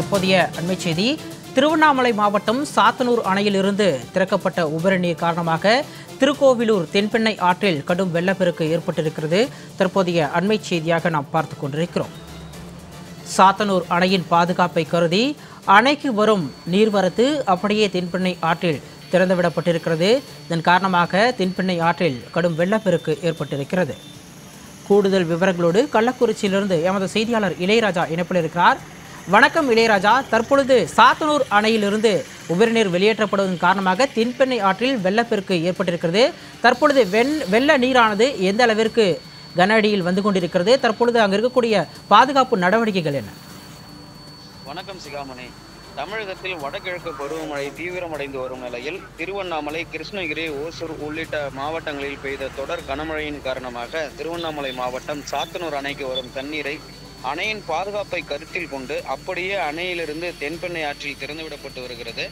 தற்போதைய அண்மை செய்தி. திருவண்ணாமலை மாவட்டம் சாத்தனூர் அணையிலிருந்து திறக்கப்பட்ட உபரி நீர் காரணமாக திருக்கோவிலூர் தென்பெண்ணை ஆற்றில் கடும் வெள்ளப்பெருக்கு ஏற்பட்டிருக்கிறது. தற்போதைய அண்மை செய்தியாக நாம் பார்த்துக் கொண்டிருக்கிறோம். சாத்தனூர் அணையின் பாதுகாப்பை கருதி அணைக்கு வரும் நீர்வரத்து அப்படியே தென்பெண்ணை ஆற்றில் திறந்துவிடப்பட்டிருக்கிறது. இதன் காரணமாக தென்பெண்ணை ஆற்றில் கடும் வெள்ளப்பெருக்கு ஏற்பட்டிருக்கிறது. கூடுதல் விவரங்களோடு கள்ளக்குறிச்சியிலிருந்து எமது செய்தியாளர் இளையராஜா இணைப்பில் இருக்கிறார். வணக்கம் இளையராஜா. தற்பொழுது சாத்தனூர் அணையிலிருந்து உபரிநீர் வெளியேற்றப்படுவதன் காரணமாக தென்பெண்ணை ஆற்றில் வெள்ளப்பெருக்கு ஏற்பட்டிருக்கிறது. தற்பொழுது வெள்ள நீரானது எந்த அளவிற்கு கன அடியில் வந்து கொண்டிருக்கிறது? தற்பொழுது அங்கு இருக்கக்கூடிய பாதுகாப்பு நடவடிக்கைகள் என்ன? வணக்கம் சிகாமணி. தமிழகத்தில் வடகிழக்கு பருவமழை தீவிரமடைந்து வரும் நிலையில் திருவண்ணாமலை, கிருஷ்ணகிரி, ஓசூர் உள்ளிட்ட மாவட்டங்களில் பெய்த தொடர் கனமழையின் காரணமாக திருவண்ணாமலை மாவட்டம் சாத்தனூர் அணைக்கு வரும் தண்ணீரை அணையின் பாதுகாப்பை கருத்தில் கொண்டு அப்படியே அணையிலிருந்து தென்பெண்ணை ஆற்றில் திறந்துவிடப்பட்டு வருகிறது.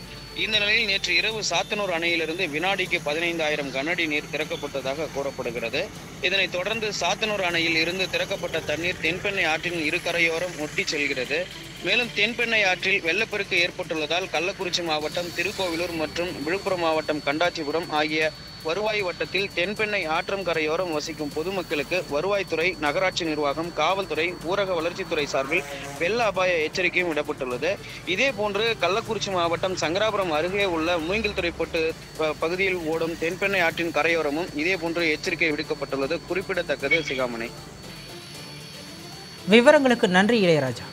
இந்த நிலையில் நேற்று இரவு சாத்தனூர் அணையிலிருந்து வினாடிக்கு 15,000 கனஅடி நீர் திறக்கப்பட்டதாக கூறப்படுகிறது. இதனைத் தொடர்ந்து சாத்தனூர் அணையில் இருந்து திறக்கப்பட்ட தண்ணீர் தென்பெண்ணை ஆற்றின் இரு கரையோரம் ஒட்டி செல்கிறது. மேலும் தென்பெண்ணை ஆற்றில் வெள்ளப்பெருக்கு ஏற்பட்டுள்ளதால் கள்ளக்குறிச்சி மாவட்டம் திருக்கோவிலூர் மற்றும் விழுப்புரம் மாவட்டம் கண்டாச்சிபுரம் ஆகிய வருவாய் வட்டத்தில் தென்பெண்ணை ஆற்றம் கரையோரம் வசிக்கும் பொதுமக்களுக்கு வருவாய்த்துறை, நகராட்சி நிர்வாகம், காவல்துறை, ஊரக வளர்ச்சித்துறை சார்பில் வெள்ள அபாய எச்சரிக்கையும் விடப்பட்டுள்ளது. இதே போன்று கள்ளக்குறிச்சி மாவட்டம் சங்கராபுரம் அருகே உள்ள மூங்கில்துறைப்பட்டு பகுதியில் ஓடும் தென்பெண்ணை ஆற்றின் கரையோரமும் இதே போன்று எச்சரிக்கை விடுக்கப்பட்டுள்ளது குறிப்பிடத்தக்கது. சிகாமணி, விவரங்களுக்கு நன்றி இளையராஜா.